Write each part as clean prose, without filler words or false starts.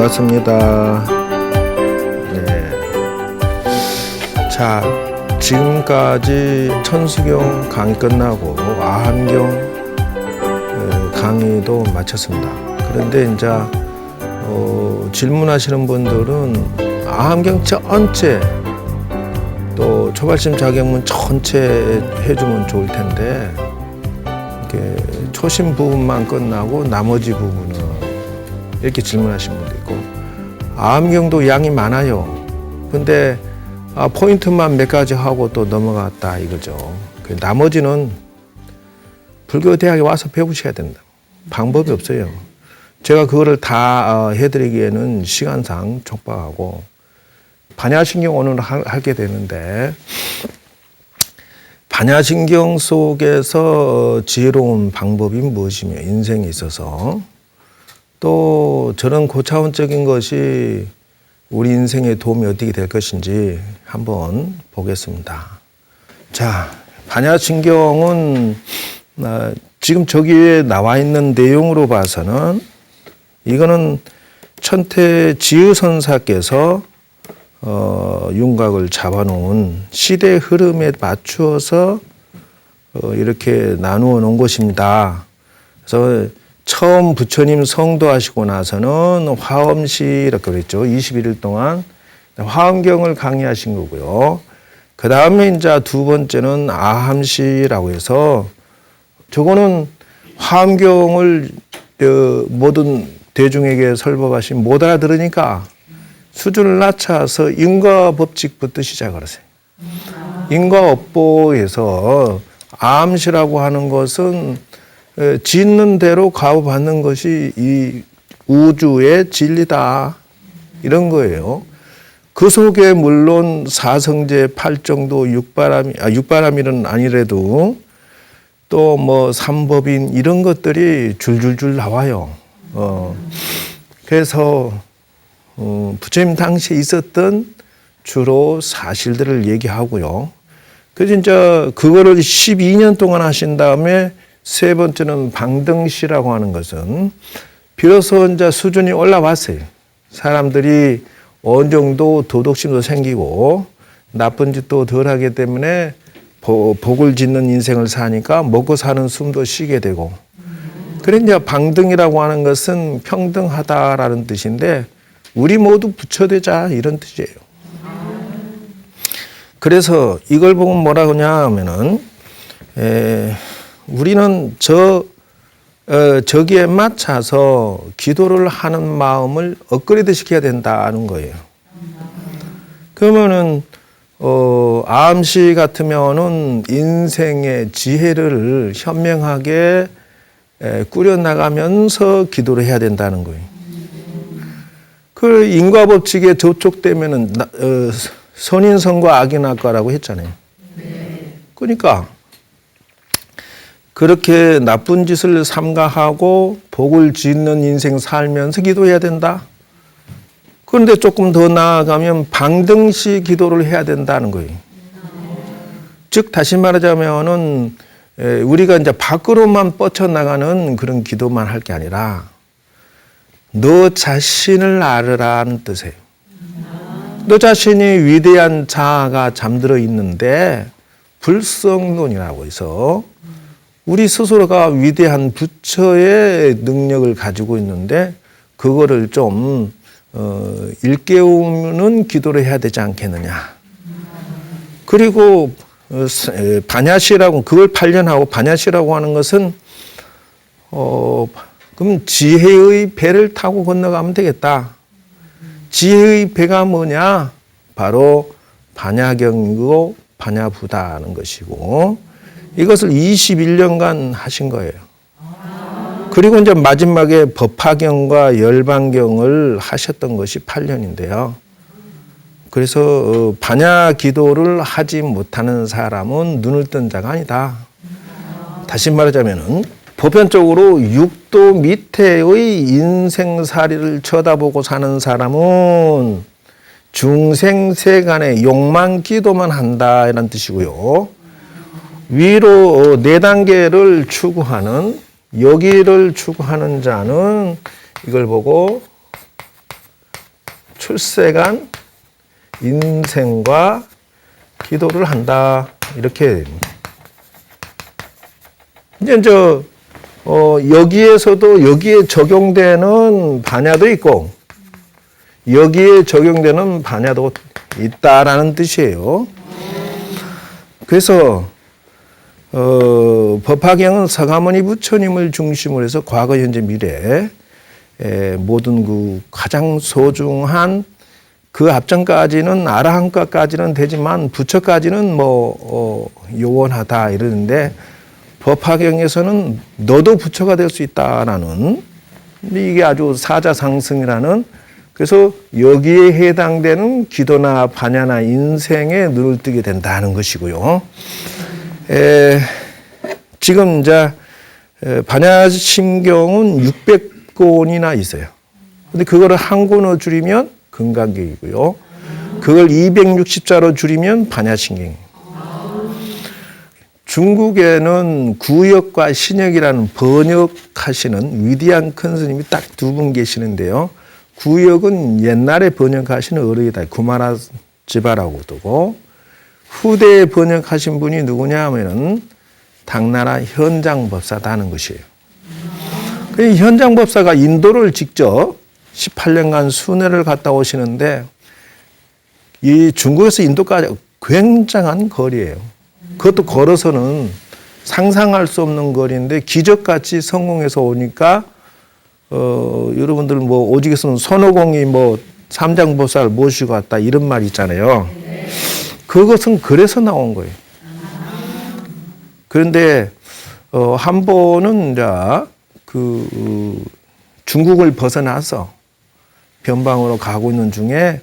반갑습니다. 네. 자, 지금까지 천수경 강의 끝나고 아함경 강의도 마쳤습니다. 그런데 이제 질문하시는 분들은 아함경 전체 또 초발심 자격문 전체 해주면 좋을 텐데 이렇게 초심 부분만 끝나고 나머지 부분은 이렇게 질문하시는 분도 있고, 아함경도 양이 많아요. 근데 포인트만 몇 가지 하고 또 넘어갔다 이거죠. 나머지는 불교대학에 와서 배우셔야 된다. 방법이 없어요. 제가 그거를 다 해드리기에는 시간상 촉박하고, 반야신경 오늘 하게 되는데, 반야신경 속에서 지혜로운 방법이 무엇이며 인생에 있어서 또 저런 고차원적인 것이 우리 인생에 도움이 어떻게 될 것인지 한번 보겠습니다. 자, 반야신경은 지금 저기에 나와 있는 내용으로 봐서는 이거는 천태 지의선사께서 윤곽을 잡아놓은 시대 흐름에 맞추어서 이렇게 나누어 놓은 것입니다. 그래서 처음 부처님 성도하시고 나서는 화엄시라고 그랬죠. 21일 동안 화엄경을 강의하신 거고요. 그 다음에 이제 두 번째는 아함시라고 해서, 저거는 화엄경을 모든 대중에게 설법하신 못 알아들으니까 수준을 낮춰서 인과법칙부터 시작을 하세요. 인과업보에서 아함시라고 하는 것은 짓는 대로 값받는 것이 이 우주의 진리다, 이런 거예요. 그 속에 물론 사성제, 팔정도, 육바람일은 아니래도 또 뭐 삼법인 이런 것들이 줄줄줄 나와요. 그래서 부처님 당시에 있었던 주로 사실들을 얘기하고요. 그래서 이제 그거를 12년 동안 하신 다음에 세 번째는 방등시라고 하는 것은 비로소 이제 수준이 올라왔어요. 사람들이 어느 정도 도덕심도 생기고 나쁜 짓도 덜 하기 때문에 복을 짓는 인생을 사니까 먹고 사는 숨도 쉬게 되고, 그래 이제 방등이라고 하는 것은 평등하다라는 뜻인데 우리 모두 부처되자 이런 뜻이에요. 그래서 이걸 보고 뭐라 그러냐 하면은 우리는 저기에 맞춰서 기도를 하는 마음을 업그레이드 시켜야 된다는 거예요. 그러면은 아함시 같으면은 인생의 지혜를 현명하게 꾸려나가면서 기도를 해야 된다는 거예요. 그 인과법칙에 접촉되면은 선인선과 악인악과라고 했잖아요. 그러니까 그렇게 나쁜 짓을 삼가하고 복을 짓는 인생 살면서 기도해야 된다. 그런데 조금 더 나아가면 방등시 기도를 해야 된다는 거예요. 즉 다시 말하자면은 우리가 이제 밖으로만 뻗쳐나가는 그런 기도만 할 게 아니라 너 자신을 알으라는 뜻이에요. 너 자신이 위대한 자아가 잠들어 있는데 불성론이라고 해서 우리 스스로가 위대한 부처의 능력을 가지고 있는데 그거를 좀 일깨우는 기도를 해야 되지 않겠느냐. 그리고 반야시라고, 그걸 발견하고 반야시라고 하는 것은 그럼 지혜의 배를 타고 건너가면 되겠다. 지혜의 배가 뭐냐? 바로 반야경이고 반야부다는 것이고, 이것을 21년간 하신 거예요. 그리고 이제 마지막에 법화경과 열반경을 하셨던 것이 8년인데요. 그래서 반야 기도를 하지 못하는 사람은 눈을 뜬 자가 아니다. 다시 말하자면은 보편적으로 육도 밑에의 인생살이를 쳐다보고 사는 사람은 중생세간의 욕망 기도만 한다 이런 뜻이고요. 위로 4단계를 추구하는, 여기를 추구하는 자는 이걸 보고 출세간 인생과 기도를 한다. 이렇게. 이제 여기에서도 여기에 적용되는 반야도 있고 여기에 적용되는 반야도 있다라는 뜻이에요. 그래서 법화경은 서가모니 부처님을 중심으로 해서 과거, 현재, 미래 모든 그 가장 소중한 그 앞전까지는 아라한까지는 되지만 부처까지는 요원하다 이러는데 법화경에서는 너도 부처가 될 수 있다라는 이게 아주 사자상승이라는 그래서 여기에 해당되는 기도나 반야나 인생에 눈을 뜨게 된다는 것이고요. 지금 이제 반야심경은 600권이나 있어요. 근데 그거를 한 권으로 줄이면 금강경이고요. 그걸 260자로 줄이면 반야심경이에요. 중국에는 구역과 신역이라는 번역하시는 위대한 큰 스님이 딱 두 분 계시는데요. 구역은 옛날에 번역하시는 어르이다. 구마라 지바라고 두고 후대에 번역하신 분이 누구냐 하면은 당나라 현장법사다 하는 것이에요. 그 현장법사가 인도를 직접 18년간 순회를 갔다 오시는데 이 중국에서 인도까지 굉장한 거리예요. 그것도 걸어서는 상상할 수 없는 거리인데 기적같이 성공해서 오니까 여러분들 오직에서는 손오공이 삼장보살을 모시고 왔다 이런 말 있잖아요. 그것은 그래서 나온 거예요. 그런데 한 번은 이제 중국을 벗어나서 변방으로 가고 있는 중에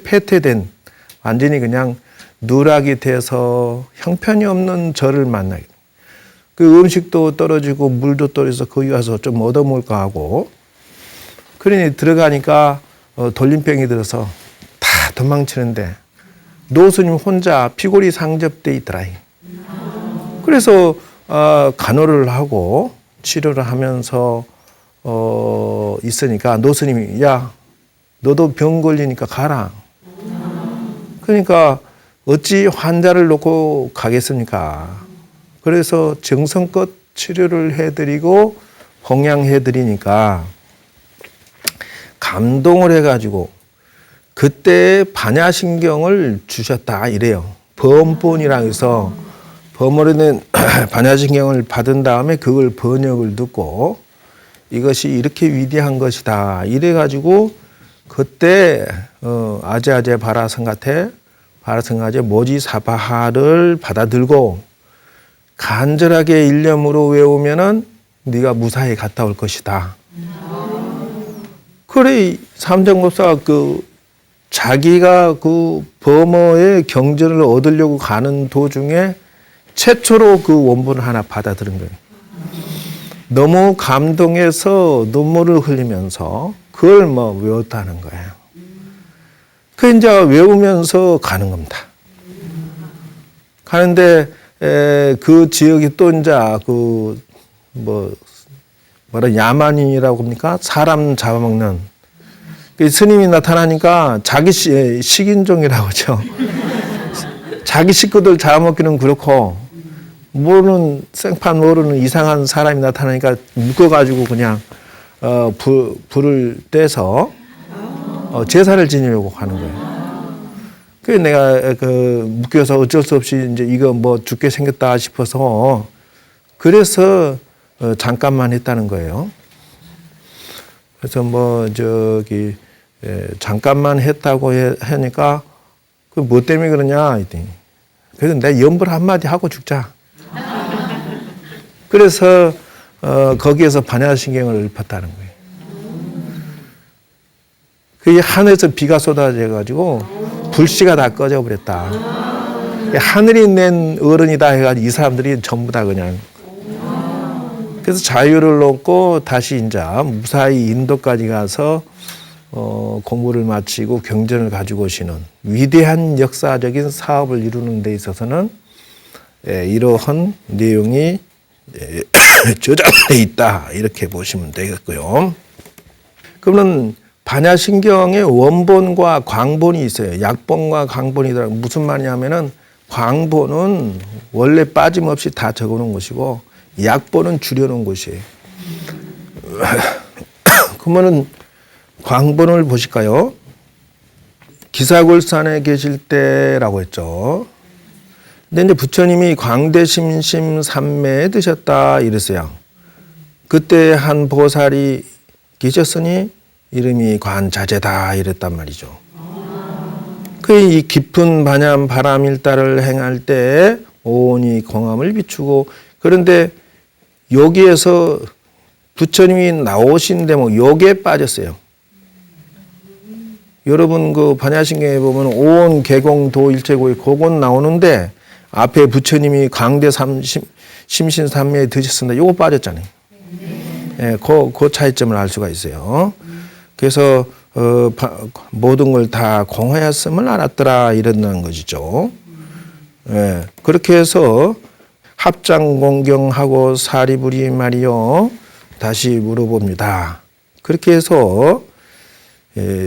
폐퇴된 완전히 그냥 누락이 돼서 형편이 없는 절을 만나게 돼요. 그 음식도 떨어지고 물도 떨어져서 거기 가서 좀 얻어먹을까 하고 그러니 들어가니까 돌림병이 들어서 다 도망치는데 노스님 혼자 피골이 상접돼 있더라. 그래서 간호를 하고 치료를 하면서 있으니까 노스님이 야 너도 병 걸리니까 가라. 그러니까 어찌 환자를 놓고 가겠습니까? 그래서 정성껏 치료를 해드리고 홍양해드리니까 감동을 해가지고 그때 반야심경을 주셨다 이래요. 범본이라 해서 범어로 된 반야심경을 받은 다음에 그걸 번역을 듣고 이것이 이렇게 위대한 것이다 이래가지고 그때 아제아제 바라성가제 모지사바하를 받아들고 간절하게 일념으로 외우면은 네가 무사히 갔다 올 것이다. 그래 삼정법사가 자기가 그 범어의 경전을 얻으려고 가는 도중에 최초로 그 원본을 하나 받아들인 거예요. 너무 감동해서 눈물을 흘리면서 그걸 외웠다는 거예요. 그 이제 외우면서 가는 겁니다. 가는데 그 지역이 또 이제 야만인이라고 합니까? 사람 잡아먹는 스님이 나타나니까 자기 식인종이라고 하죠. 자기 식구들 잡아먹기는 그렇고 생판 모르는 이상한 사람이 나타나니까 묶어가지고 그냥 불을 떼서 제사를 지내려고 하는 거예요. 그래서 내가 묶여서 어쩔 수 없이 이제 이거 죽게 생겼다 싶어서 그래서 잠깐만 했다는 거예요. 그래서 잠깐만 했다고 하니까 뭐 때문에 그러냐 했더니 그래서 내가 염불 한마디 하고 죽자. 그래서 거기에서 반야심경을 읊었다는 거예요. 그 하늘에서 비가 쏟아져가지고 불씨가 다 꺼져버렸다. 하늘이 낸 어른이다 해가지고 이 사람들이 전부 다 그냥 그래서 자유를 얻고 다시 이제 무사히 인도까지 가서 공부를 마치고 경전을 가지고 오시는 위대한 역사적인 사업을 이루는 데 있어서는 이러한 내용이 저장돼 있다 이렇게 보시면 되겠고요. 그러면 반야신경의 원본과 광본이 있어요. 약본과 강본이다. 무슨 말이냐면은 광본은 원래 빠짐없이 다 적어놓은 것이고 약본은 줄여놓은 것이에요. 그러면은 광본을 보실까요? 기사골산에 계실 때라고 했죠. 근데 이제 부처님이 광대심심 삼매에 드셨다 이랬어요. 그때 한 보살이 계셨으니 이름이 관자재다 이랬단 말이죠. 그 이 깊은 반야 바람일다를 행할 때 온이 공함을 비추고, 그런데 여기에서 부처님이 나오신 대목 여기에 빠졌어요. 여러분 그 반야신경에 보면 온 개공도 일체고의 그건 나오는데 앞에 부처님이 강대 심신삼매에 드셨습니다. 요거 빠졌잖아요. 예, 그 차이점을 알 수가 있어요. 그래서 모든 걸 다 공하였음을 알았더라 이런다는 것이죠. 예, 그렇게 해서 합장 공경하고 사리부리 말이요. 다시 물어봅니다. 그렇게 해서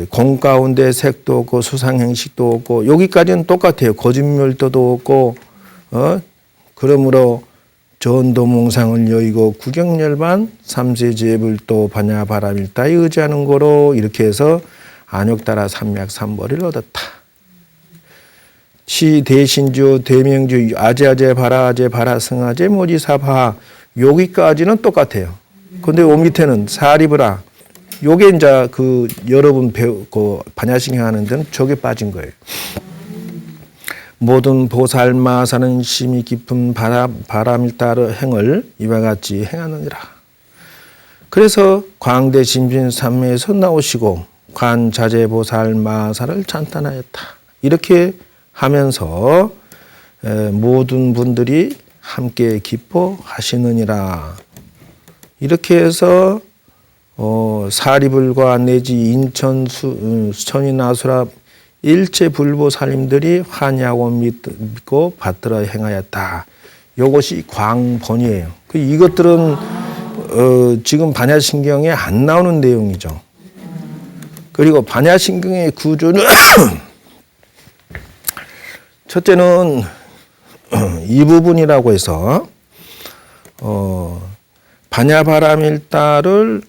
공 가운데 색도 없고 수상행식도 없고 여기까지는 똑같아요. 거짓멸도도 없고 그러므로 전도몽상을 여의고 구경열반 삼세제불도 반야바람일다에 의지하는 거로 이렇게 해서 안욕따라 삼맥삼벌을 얻었다. 시대신주 대명주 아제아제 바라아제 바라승아제 모지사바 여기까지는 똑같아요. 근데 요 밑에는 사리브라 요게 이제 그 여러분 배우고 반야신경 하는 데는 저게 빠진 거예요. 모든 보살마사는 심히 깊은 바람일다의 행을 이와 같이 행하느니라. 그래서 광대심신삼매에서 나오시고 관자재보살마사를 찬탄하였다. 이렇게 하면서 모든 분들이 함께 기뻐하시느니라. 이렇게 해서 사리불과 내지 인천 수천이 나수라 일체 불보살님들이 환희하고 믿고 받들어 행하였다. 이것이 광본이에요. 이것들은 지금 반야신경에 안 나오는 내용이죠. 그리고 반야신경의 구조는 첫째는 이 부분이라고 해서 반야바람일다를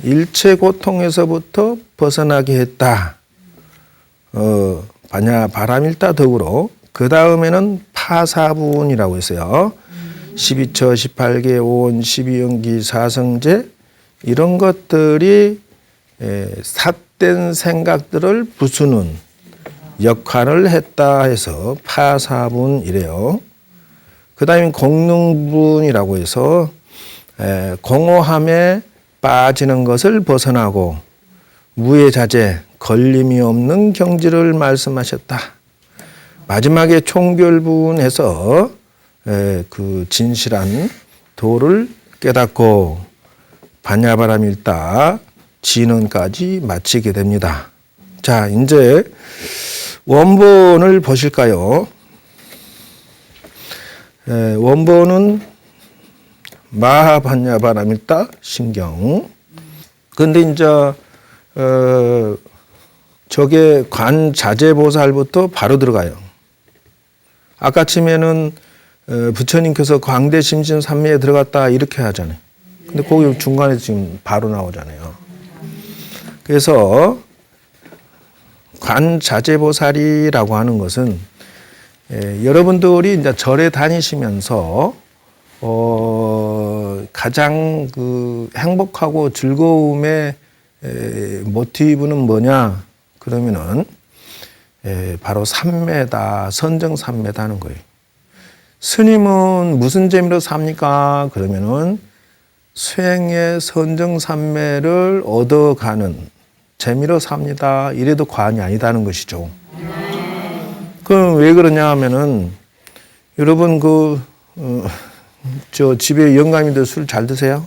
일체 고통에서부터 벗어나게 했다. 반야바람일다 덕으로 그 다음에는 파사분이라고 했어요. 12처, 18개, 5원, 12연기, 사성제 이런 것들이 삿된 생각들을 부수는 역할을 했다 해서 파사분이래요. 그 다음에 공능분이라고 해서 공허함에 빠지는 것을 벗어나고 무해자재 걸림이 없는 경지를 말씀하셨다. 마지막에 총별분에서 그 진실한 도를 깨닫고 반야바람일다 진언까지 마치게 됩니다. 자, 이제 원본을 보실까요? 원본은 마하반야바람일다 신경. 근데 이제 저게 관자재보살부터 바로 들어가요. 아까쯤에는 부처님께서 광대심신삼매에 들어갔다 이렇게 하잖아요. 근데 거기 중간에 지금 바로 나오잖아요. 그래서 관자재보살이라고 하는 것은 여러분들이 이제 절에 다니시면서 가장 그 행복하고 즐거움의 모티브는 뭐냐? 그러면은 바로 삼매다, 선정 삼매다는 거예요. 스님은 무슨 재미로 삽니까? 그러면은 수행의 선정 삼매를 얻어가는 재미로 삽니다. 이래도 과언이 아니다는 것이죠. 그럼 왜 그러냐 하면은 여러분 저 집에 영감인데 술 잘 드세요?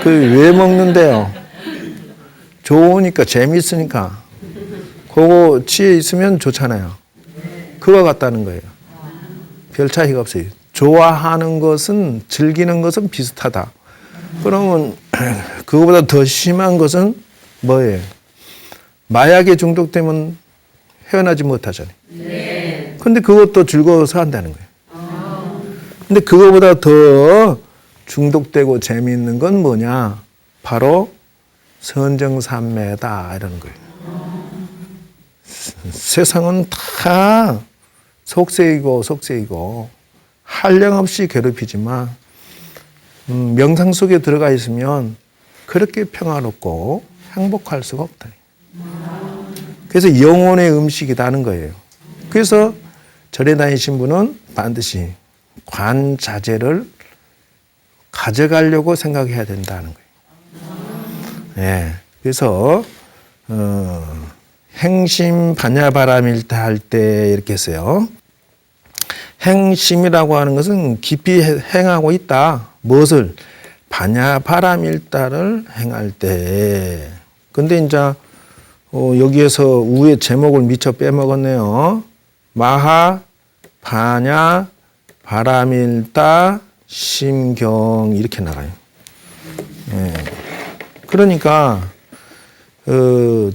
그 왜 먹는데요? 좋으니까 재미있으니까. 그거 취해 있으면 좋잖아요. 그거 같다는 거예요. 별 차이가 없어요. 좋아하는 것은, 즐기는 것은 비슷하다. 그러면 그거보다 더 심한 것은 뭐예요? 마약에 중독되면 헤어나지 못하잖아요. 네. 근데 그것도 즐거워서 한다는 거예요. 근데 그거보다 더 중독되고 재미있는 건 뭐냐? 바로 선정삼매다 이러는 거예요. 세상은 다 속세이고 한량없이 괴롭히지만 명상 속에 들어가 있으면 그렇게 평화롭고 행복할 수가 없다. 그래서 영혼의 음식이라는 거예요. 그래서 절에 다니신 분은 반드시 관자재를 가져가려고 생각해야 된다는 거예요. 네. 그래서 행심 반야바라밀타 할 때 이렇게 했어요. 행심이라고 하는 것은 깊이 행하고 있다. 무엇을? 반야바라밀타를 행할 때. 근데 이제 여기에서 우의 제목을 미처 빼먹었네요. 마하 반야 바라밀타 심경 이렇게 나가요. 예. 그러니까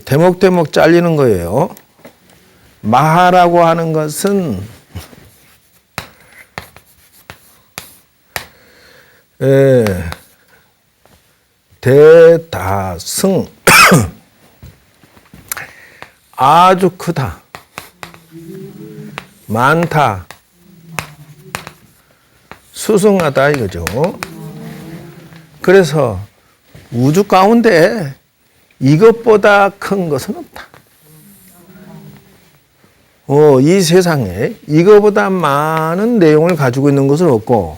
대목대목 잘리는 거예요. 마하라고 하는 것은 대다승 아주 크다, 많다, 수승하다 이거죠. 그래서 우주 가운데 이것보다 큰 것은 없다. 이 세상에 이것보다 많은 내용을 가지고 있는 것은 없고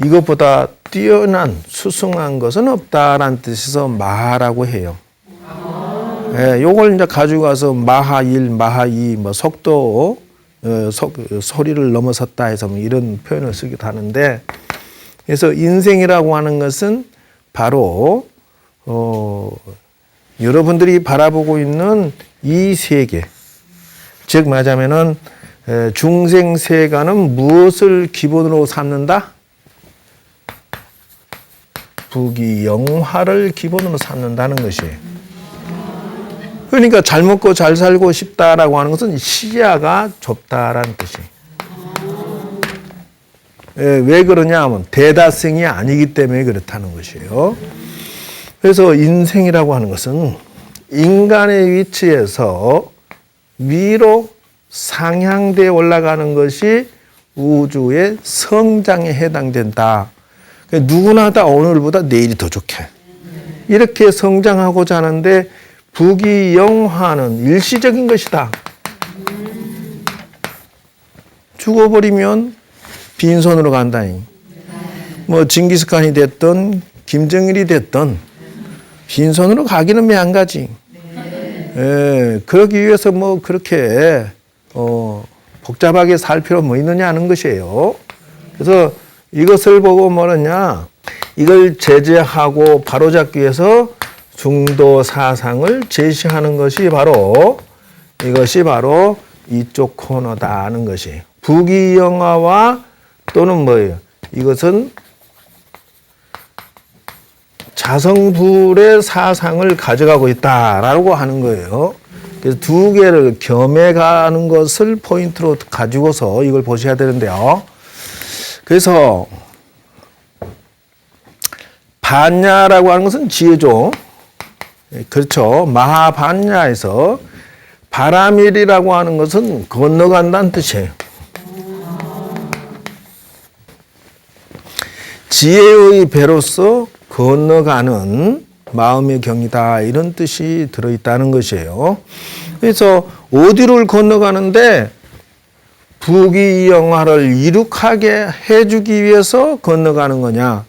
이것보다 뛰어난 수승한 것은 없다라는 뜻에서 마하라고 해요. 예, 요걸 이제 가지고 가서 마하 1, 마하 2, 뭐 속도, 소리를 넘어섰다 해서 뭐 이런 표현을 쓰기도 하는데, 그래서 인생이라고 하는 것은 바로 여러분들이 바라보고 있는 이 세계, 즉 말하자면은 중생세간은 무엇을 기본으로 삼는다? 부귀영화를 기본으로 삼는다는 것이에요. 그러니까 잘 먹고 잘 살고 싶다라고 하는 것은 시야가 좁다라는 뜻이에요. 왜 그러냐 하면 대다승이 아니기 때문에 그렇다는 것이에요. 그래서 인생이라고 하는 것은 인간의 위치에서 위로 상향되어 올라가는 것이 우주의 성장에 해당된다. 누구나 다 오늘보다 내일이 더 좋게 이렇게 성장하고자 하는데 부귀영화는 일시적인 것이다. 죽어버리면 빈손으로 간다니. 뭐 징기스칸이 됐든 김정일이 됐든 빈손으로 가기는 매 안 가지. 그러기 위해서 뭐 그렇게 복잡하게 살 필요 뭐 있느냐 하는 것이에요. 그래서 이것을 보고 뭐느냐, 이걸 제재하고 바로잡기 위해서 중도 사상을 제시하는 것이 바로 이것이 바로 이쪽 코너다 하는 것이. 부귀영화와 또는 뭐예요? 이것은 자성불의 사상을 가져가고 있다라고 하는 거예요. 그래서 두 개를 겸해가는 것을 포인트로 가지고서 이걸 보셔야 되는데요. 그래서 반야라고 하는 것은 지혜죠. 그렇죠. 마하반야에서 바라밀이라고 하는 것은 건너간다는 뜻이에요. 지혜의 배로서 건너가는 마음의 경이다 이런 뜻이 들어있다는 것이에요. 그래서 어디를 건너가는데 부귀영화를 이룩하게 해주기 위해서 건너가는 거냐?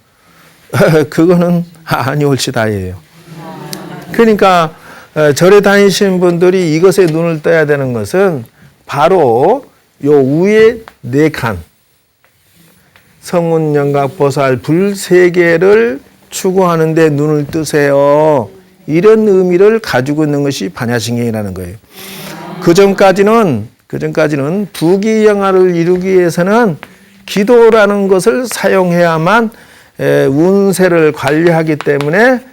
그거는 아니올시다예요. 그러니까 절에 다니시는 분들이 이것에 눈을 떠야 되는 것은 바로 요 위에 네 칸 성운, 영각, 보살, 불 세 개를 추구하는 데 눈을 뜨세요. 이런 의미를 가지고 있는 것이 반야신경이라는 거예요. 그 전까지는 부귀영화를 이루기 위해서는 기도라는 것을 사용해야만 운세를 관리하기 때문에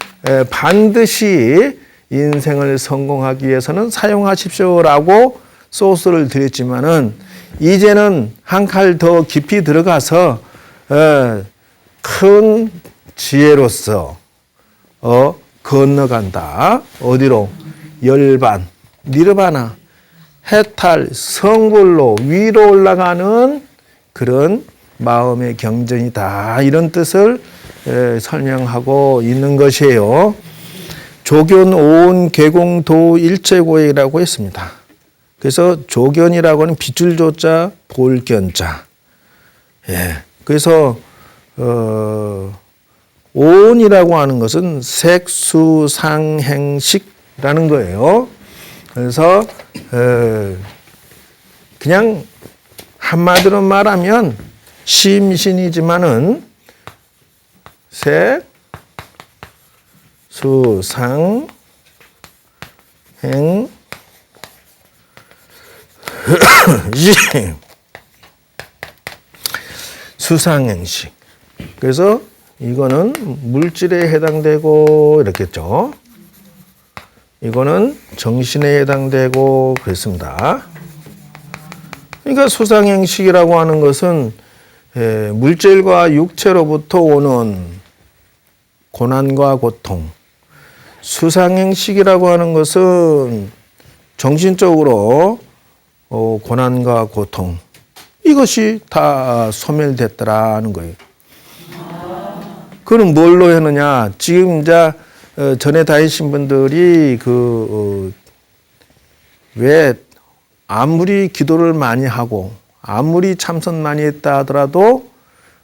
반드시 인생을 성공하기 위해서는 사용하십시오라고 소스를 드렸지만은 이제는 한 칼 더 깊이 들어가서 큰 지혜로서 건너간다. 어디로? 열반, 니르바나, 해탈, 성불로 위로 올라가는 그런 마음의 경전이다. 이런 뜻을 설명하고 있는 것이에요. 조견, 오온, 계공, 도, 일체고액이라고 했습니다. 그래서 조견이라고 하는 빗줄 조자, 볼견자. 예. 그래서 오온이라고 하는 것은 색수상행식이라는 거예요. 그래서 그냥 한마디로 말하면 심신이지만은 색, 수, 상, 행, 수상행식. 그래서 이거는 물질에 해당되고 이렇겠죠. 이거는 정신에 해당되고 그랬습니다. 그러니까 수상행식이라고 하는 것은 물질과 육체로부터 오는 고난과 고통. 수상행식이라고 하는 것은 정신적으로 고난과 고통. 이것이 다 소멸됐더라는 거예요. 그럼 뭘로 했느냐? 지금 이제 전에 다니신 분들이 왜 아무리 기도를 많이 하고 아무리 참선 많이 했다 하더라도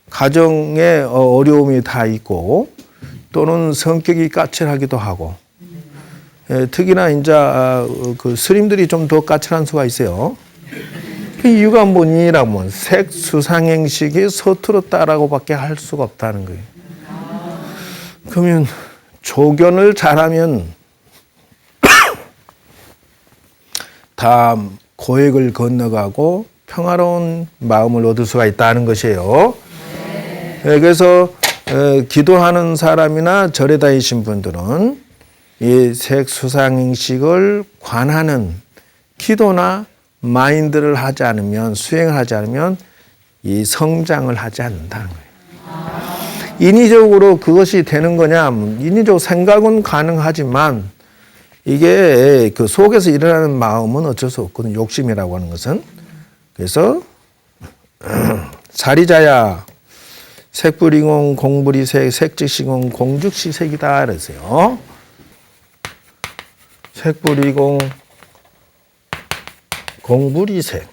가정에 어려움이 다 있고 또는 성격이 까칠하기도 하고 특히나 이제 그 스님들이 좀 더 까칠한 수가 있어요. 그 이유가 뭐니라면 색수상행식이 서투렀다라고밖에 할 수가 없다는 거예요. 그러면 조견을 잘하면 다 고액을 건너가고 평화로운 마음을 얻을 수가 있다는 것이에요. 그래서 기도하는 사람이나 절에 다니신 분들은 이 색수상행식을 관하는 기도나 마인드를 하지 않으면, 수행을 하지 않으면 이 성장을 하지 않는다는 거예요. 인위적으로 그것이 되는 거냐? 인위적 생각은 가능하지만 이게 그 속에서 일어나는 마음은 어쩔 수 없거든요. 욕심이라고 하는 것은. 그래서 사리자야 색불이공 공불이색 색즉시공 공즉시색이다 그랬어요. 색불이공 공불이색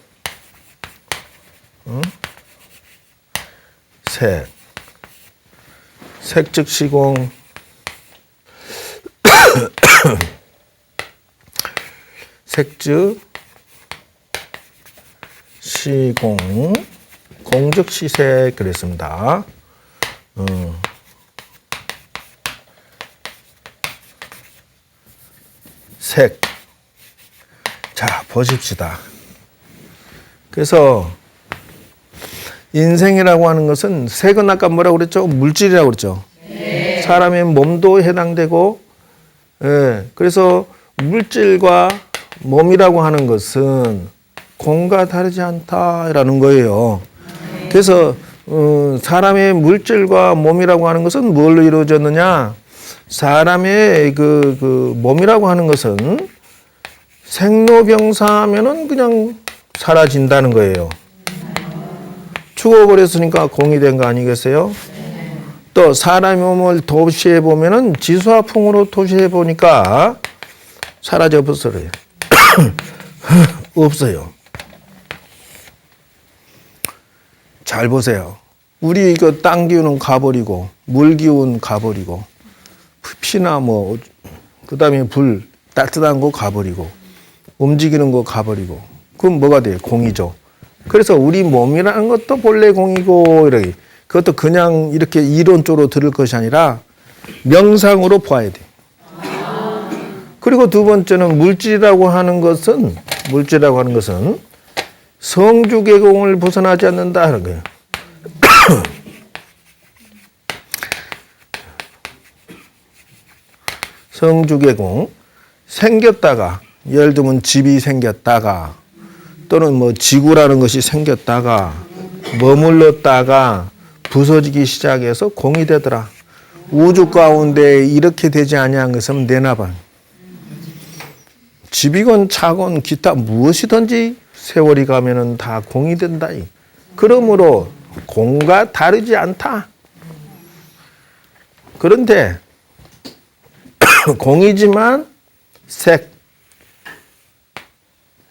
색 색즉시공 색즉 시공 공즉시색 그랬습니다. 색. 자, 보십시다. 그래서 인생이라고 하는 것은 색은 아까 뭐라고 그랬죠? 물질이라고 그랬죠. 네. 사람의 몸도 해당되고, 그래서 물질과 몸이라고 하는 것은 공과 다르지 않다라는 거예요. 그래서 사람의 물질과 몸이라고 하는 것은 뭘로 이루어졌느냐? 사람의 그 몸이라고 하는 것은 생로병사하면은 그냥 사라진다는 거예요. 죽어버렸으니까 공이 된 거 아니겠어요? 또 사람의 몸을 도시해 보면은 지수화풍으로 도시해 보니까 사라져 버려요. 없어요. 잘 보세요. 우리 이거 땅 기운은 가버리고 물 기운 가버리고 피나 뭐 그다음에 불 따뜻한 거 가버리고 움직이는 거 가버리고 그럼 뭐가 돼요? 공이죠. 그래서 우리 몸이라는 것도 본래 공이고 이렇게 그것도 그냥 이렇게 이론적으로 들을 것이 아니라 명상으로 봐야 돼. 그리고 두 번째는 물질이라고 하는 것은 성주계공을 벗어나지 않는다 하는 거예요. 성주개공 생겼다가 예를 들면 집이 생겼다가 또는 뭐 지구라는 것이 생겼다가 머물렀다가 부서지기 시작해서 공이 되더라. 우주 가운데 이렇게 되지 아니한 것은 내나봐. 집이건 차건 기타 무엇이든지 세월이 가면은 다 공이 된다. 그러므로 공과 다르지 않다. 그런데 공이지만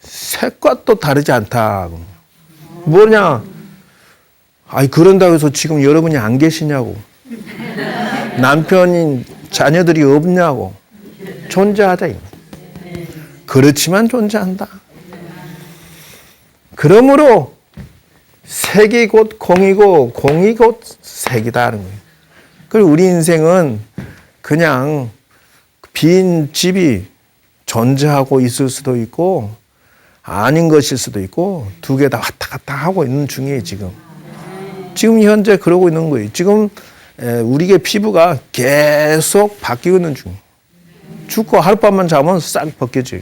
색과 또 다르지 않다. 뭐냐? 아니 그런다고 해서 지금 여러분이 안 계시냐고. 남편인 자녀들이 없냐고. 존재하다. 그렇지만 존재한다. 그러므로 색이 곧 공이고 공이 곧 색이다는 거예요. 그리고 우리 인생은 그냥 빈 집이 존재하고 있을 수도 있고 아닌 것일 수도 있고 두 개 다 왔다 갔다 하고 있는 중이에요. 지금 현재 그러고 있는 거예요. 지금 우리의 피부가 계속 바뀌고 있는 중이에요. 죽고 하룻밤만 자면 싹 벗겨져요.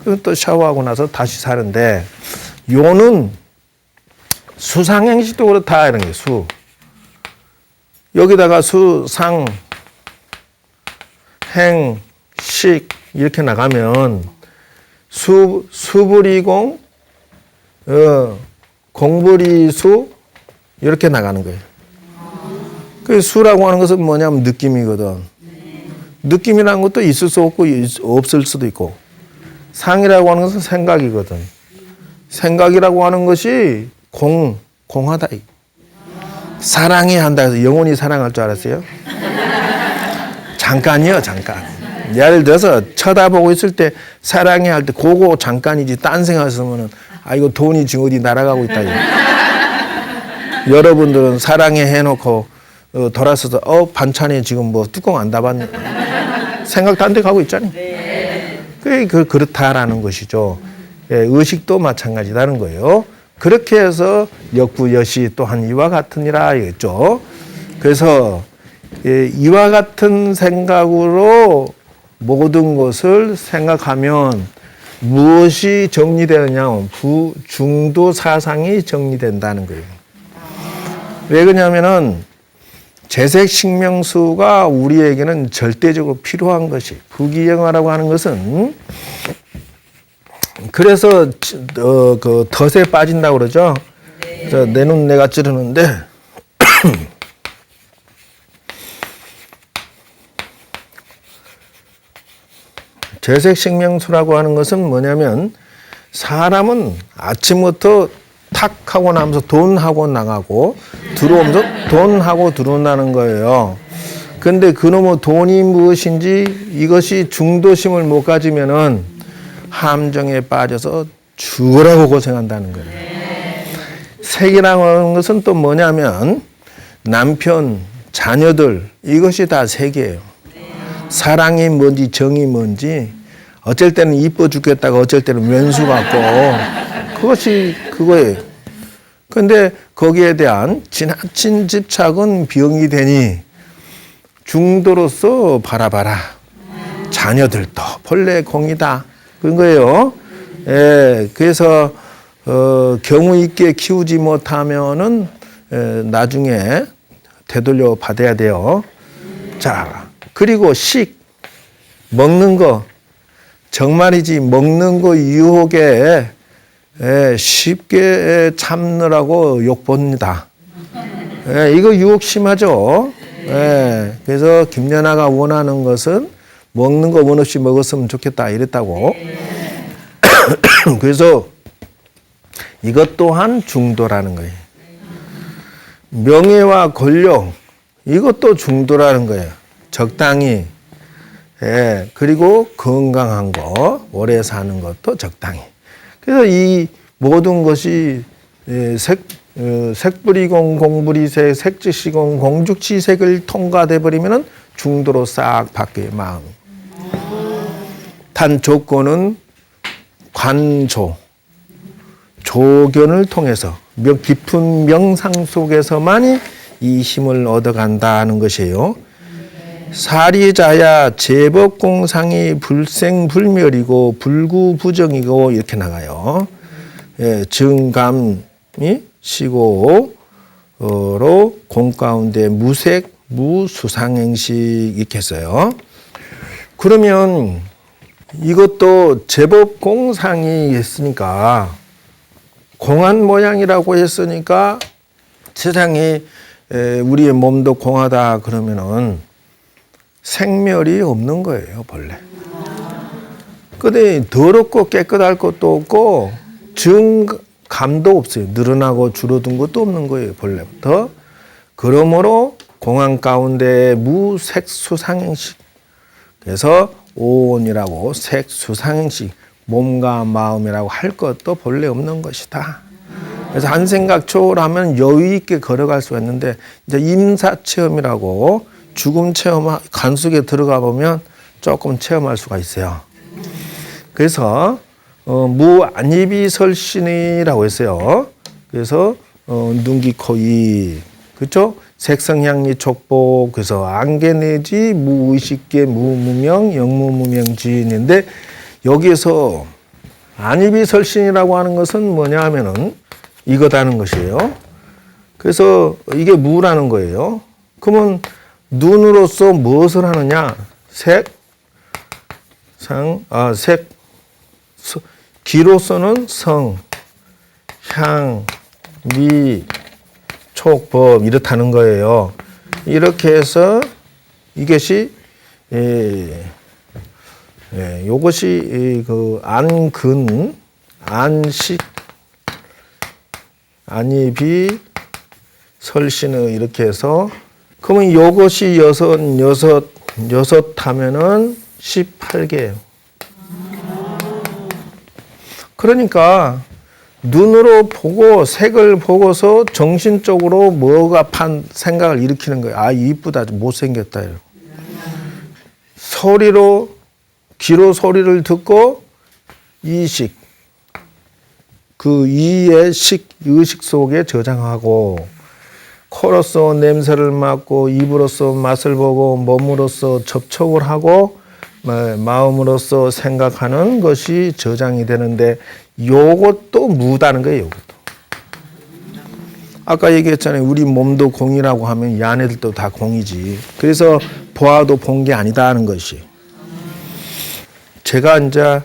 그럼 또 샤워하고 나서 다시 사는데 요는 수상행식도 그렇다 이런 게 수. 여기다가 수, 상, 행, 식 이렇게 나가면 수불이공, 공불이수 이렇게 나가는 거예요. 그 수라고 하는 것은 뭐냐면 느낌이거든. 느낌이라는 것도 있을 수 없고 없을 수도 있고 상이라고 하는 것은 생각이거든. 생각이라고 하는 것이 공하다. 사랑해야 한다 해서 영원히 사랑할 줄 알았어요? 잠깐이요, 잠깐. 예를 들어서 쳐다보고 있을 때 사랑해 할 때 그거 잠깐이지 딴 생각했으면은 아 이거 돈이 지금 어디 날아가고 있다. 여러분들은 사랑해 해놓고 돌아서서 반찬에 지금 뭐 뚜껑 안 닫았네. 생각 딴 데 가고 있잖아요. 그렇다라는 것이죠. 예, 의식도 마찬가지라는 거예요. 그렇게 해서 역부여시 또한 이와 같으니라 했죠. 그래서 이와 같은 생각으로 모든 것을 생각하면 무엇이 정리되느냐 하면 부중도 사상이 정리된다는 거예요. 왜 그러냐면은 재색식명수가 우리에게는 절대적으로 필요한 것이 부기영화라고 하는 것은 그래서 그 덫에 빠진다고 그러죠. 내 눈 내가 찌르는데 재색식명수라고 하는 것은 뭐냐면 사람은 아침부터 탁 하고 나면서 돈 하고 나가고 들어오면서 돈 하고 들어온다는 거예요. 근데 그놈의 돈이 무엇인지 이것이 중도심을 못 가지면은 함정에 빠져서 죽으라고 고생한다는 거예요. 색이라고 하는 것은 또 뭐냐면 남편, 자녀들 이것이 다 색이에요. 사랑이 뭔지 정이 뭔지 어쩔 때는 이뻐 죽겠다가 어쩔 때는 왼수 같고 그것이 그거예요. 그런데 거기에 대한 지나친 집착은 병이 되니 중도로서 바라봐라. 자녀들도 본래 공이다. 그런 거예요. 예, 그래서 경우 있게 키우지 못하면은 나중에 되돌려 받아야 돼요. 자, 그리고 식 먹는 거 정말이지 먹는 거 유혹에 쉽게 참느라고 욕봅니다. 이거 유혹 심하죠. 그래서 김연아가 원하는 것은 먹는 거 원 없이 먹었으면 좋겠다 이랬다고. 그래서 이것 또한 중도라는 거예요. 명예와 권력 이것도 중도라는 거예요. 적당히. 그리고 건강한 거 오래 사는 것도 적당히. 그래서 이 모든 것이 색불이공 공불이색 색즉시공 공죽지색을 통과돼 버리면은 중도로 싹 바뀌어요. 마음. 단 조건은 관조 조견을 통해서 깊은 명상 속에서만이 이 힘을 얻어간다는 것이에요. 사리자야 제법공상이 불생불멸이고 불구부정이고 이렇게 나가요. 예, 증감이 시고로 공 가운데 무색 무수상행식 이렇게 했어요. 그러면 이것도 제법공상이 했으니까 공한 모양이라고 했으니까 세상에 우리의 몸도 공하다 그러면은 생멸이 없는 거예요, 본래. 근데 더럽고 깨끗할 것도 없고 증감도 없어요. 늘어나고 줄어든 것도 없는 거예요, 본래부터. 그러므로 공안 가운데 무색수상행식. 그래서 오온이라고 색수상행식, 몸과 마음이라고 할 것도 본래 없는 것이다. 그래서 한 생각 초월하면 여유 있게 걸어갈 수가 있는데 이제 임사 체험이라고 죽음 체험 간 속에 들어가 보면 조금 체험할 수가 있어요. 그래서 무안입이설신이라고 했어요. 그래서 눈기 코이 그렇죠? 색성향리 촉복 그래서 안개내지 무의식계 무무명 영무무명지인인데 여기에서 안입이설신이라고 하는 것은 뭐냐 하면은 이거다는 것이에요. 그래서 이게 무라는 거예요. 그러면 눈으로서 무엇을 하느냐? 색, 기로서는 성, 향, 미, 촉, 법 이렇다는 거예요. 이렇게 해서 이것이 요것이 그 안근, 안식, 안입이, 설신의 이렇게 해서 그러면 요것이 여섯 하면은 18개예요. 그러니까 눈으로 보고 색을 보고서 정신적으로 뭐가 생각을 일으키는 거예요. 아, 이쁘다, 못생겼다. 소리로, 귀로 소리를 듣고 이식, 그 이의 의식 속에 저장하고 코로서 냄새를 맡고 입으로서 맛을 보고 몸으로서 접촉을 하고 마음으로서 생각하는 것이 저장이 되는데 요것도 무다는 거예요. 요것도. 아까 얘기했잖아요. 우리 몸도 공이라고 하면 이 안에들도 다 공이지. 그래서 보아도 본 게 아니다 하는 것이. 제가 이제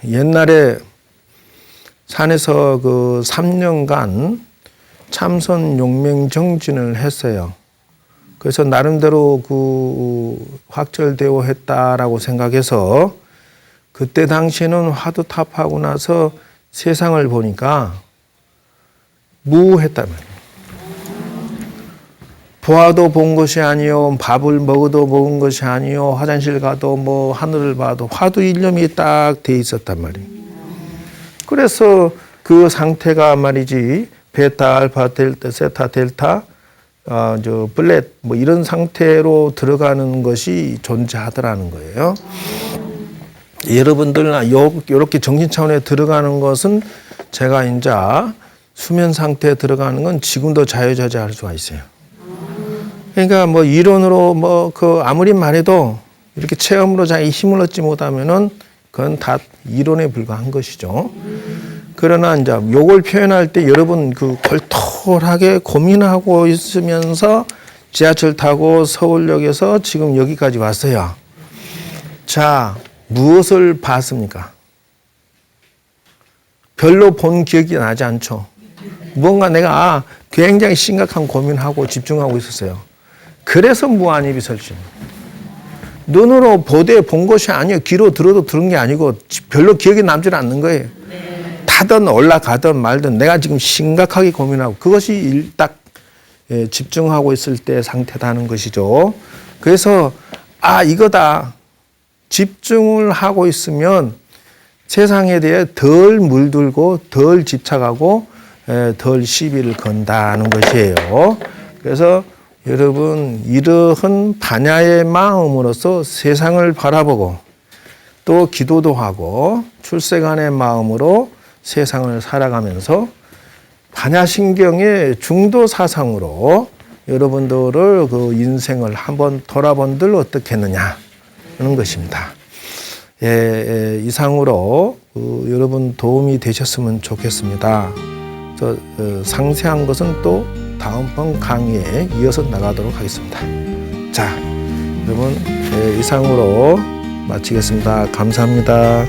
옛날에 산에서 그 3년간 참선 용맹 정진을 했어요. 그래서 나름대로 그 확철대오 했다라고 생각해서 그때 당시에는 화두탑하고 나서 세상을 보니까 무했단 말이에요. 보아도 본 것이 아니요, 밥을 먹어도 먹은 것이 아니요, 화장실 가도 뭐 하늘을 봐도 화두 일념이 딱 돼 있었단 말이에요. 그래서 그 상태가 말이지 베타, 알파, 델타, 세타, 델타, 블렛 뭐 이런 상태로 들어가는 것이 존재하더라는 거예요. 여러분들 이렇게 정신 차원에 들어가는 것은 제가 이제 수면 상태에 들어가는 건 지금도 자유자재할 수가 있어요. 그러니까 뭐 이론으로 뭐 그 아무리 말해도 이렇게 체험으로 자기 힘을 얻지 못하면은 그건 다 이론에 불과한 것이죠. 그러나 이제 요걸 표현할 때 여러분 그 골똘하게 고민하고 있으면서 지하철 타고 서울역에서 지금 여기까지 왔어요. 자, 무엇을 봤습니까? 별로 본 기억이 나지 않죠. 뭔가 내가 굉장히 심각한 고민하고 집중하고 있었어요. 그래서 무안입이설신. 눈으로 보되 본 것이 아니에요. 귀로 들어도 들은 게 아니고 별로 기억이 남지 않는 거예요. 타든 올라가든 말든 내가 지금 심각하게 고민하고 그것이 딱 집중하고 있을 때 상태다는 것이죠. 그래서 이거다. 집중을 하고 있으면 세상에 대해 덜 물들고 덜 집착하고 덜 시비를 건다는 것이에요. 그래서 여러분 이러한 반야의 마음으로서 세상을 바라보고 또 기도도 하고 출세간의 마음으로 세상을 살아가면서 반야신경의 중도 사상으로 여러분들을 그 인생을 한번 돌아본들 어떻겠느냐 하는 것입니다. 이상으로 여러분 도움이 되셨으면 좋겠습니다. 상세한 것은 또 다음번 강의에 이어서 나가도록 하겠습니다. 자, 여러분 이상으로 마치겠습니다. 감사합니다.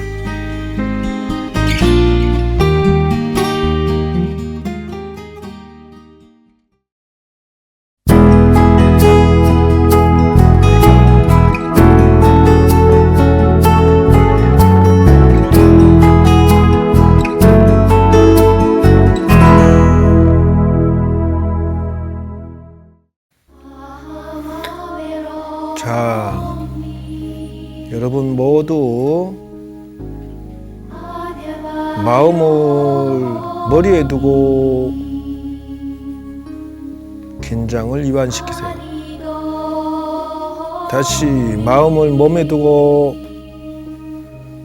자, 여러분 모두 마음을 머리에 두고 긴장을 이완시키세요. 다시 마음을 몸에 두고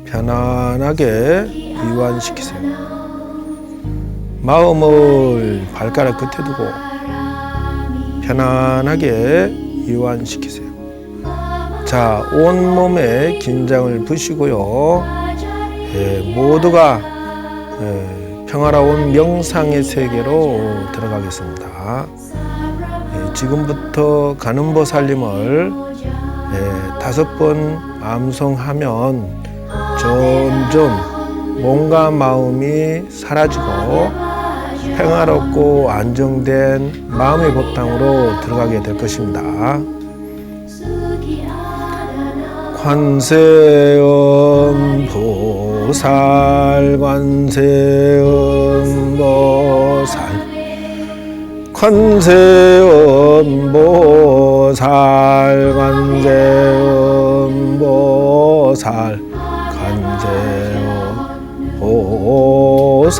편안하게 이완시키세요. 마음을 발가락 끝에 두고 편안하게 이완시키세요. 자, 온몸에 긴장을 푸시고요. 모두가 평화로운 명상의 세계로 들어가겠습니다. 지금부터 관음보살님을 5번 암송하면 점점 몸과 마음이 사라지고 평화롭고 안정된 마음의 법당으로 들어가게 될 것입니다. 관세음보살 관세음보살 관세음보살 관세음보살 관세음보살.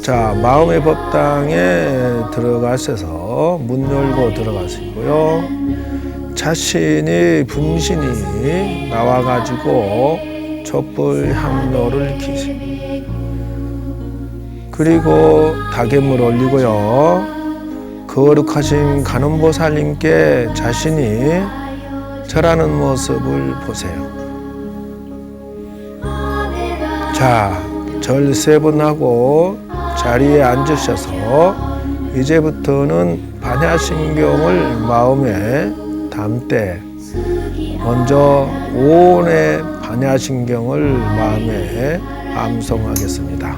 자, 마음의 법당에 들어가셔서 문 열고 들어가시고요. 자신이 분신이 나와가지고 촛불 향로를 켜세요. 그리고 다개물 올리고요. 거룩하신 관음보살님께 자신이 절하는 모습을 보세요. 자, 절 3번 하고 자리에 앉으셔서 이제부터는 반야심경을 마음에 담되 먼저 오온의 반야심경을 마음에 암송하겠습니다.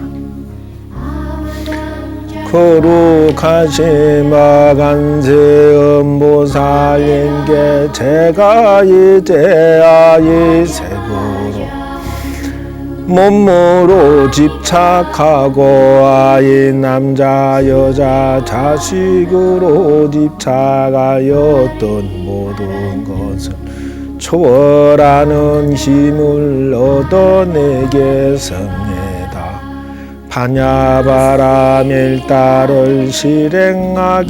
거룩하신 관세음보살님께 제가 이제야 이 세부로 몸으로 집착하고 아이 남자 여자 자식으로 집착하였던 모든 것을 초월하는 힘을 얻어내겠습니다. 반야바람 일다를 실행하겠습니다.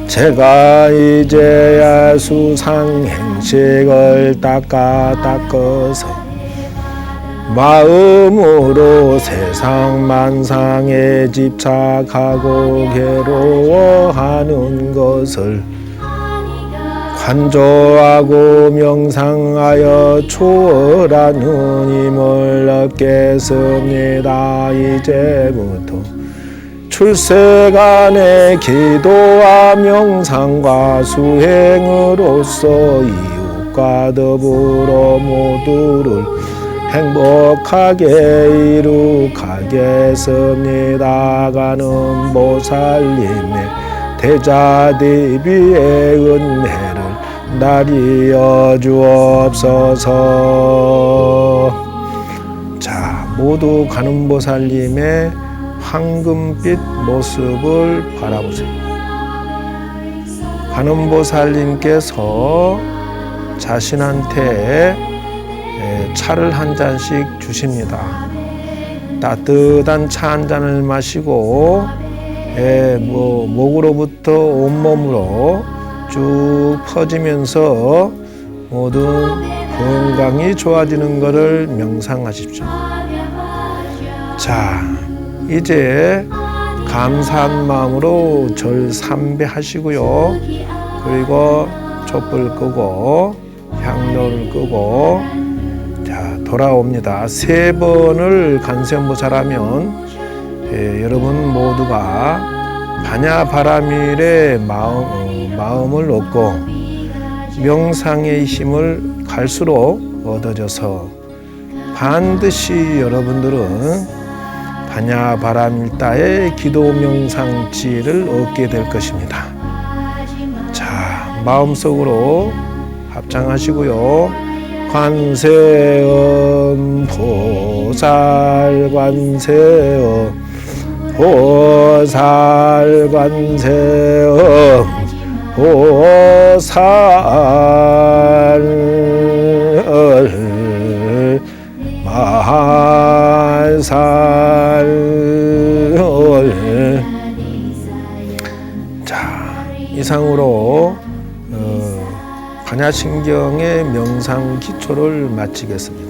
제가 이제야 수상행식을 닦아서 마음으로 세상 만상에 집착하고 괴로워하는 것을 관조하고 명상하여 초월하는 힘을 얻겠습니다. 이제부터 출세간의 기도와 명상과 수행으로서 이웃과 더불어 모두를 행복하게 이룩하겠습니다. 관음보살님의 대자대비의 은혜를 나리여 주옵소서. 자, 모두 관음보살님의 황금빛 모습을 바라보세요. 관음보살님께서 자신한테 차를 한 잔씩 주십니다. 따뜻한 차 한 잔을 마시고 목으로부터 온몸으로 쭉 퍼지면서 모든 건강이 좋아지는 것을 명상하십시오. 자, 이제 감사한 마음으로 절 삼배하시고요. 그리고 촛불 끄고 향로를 끄고 자 돌아옵니다. 3번을 간세음보살하면 여러분 모두가 반야바라밀의 마음을 얻고 명상의 힘을 갈수록 얻어져서 반드시 여러분들은 반야바라밀다의 기도 명상지를 얻게 될 것입니다. 자, 마음속으로 합장하시고요. 관세음 보살 관세음 보살 관세음 보살 마살. 자, 이상으로 반야신경의 명상 기초를 마치겠습니다.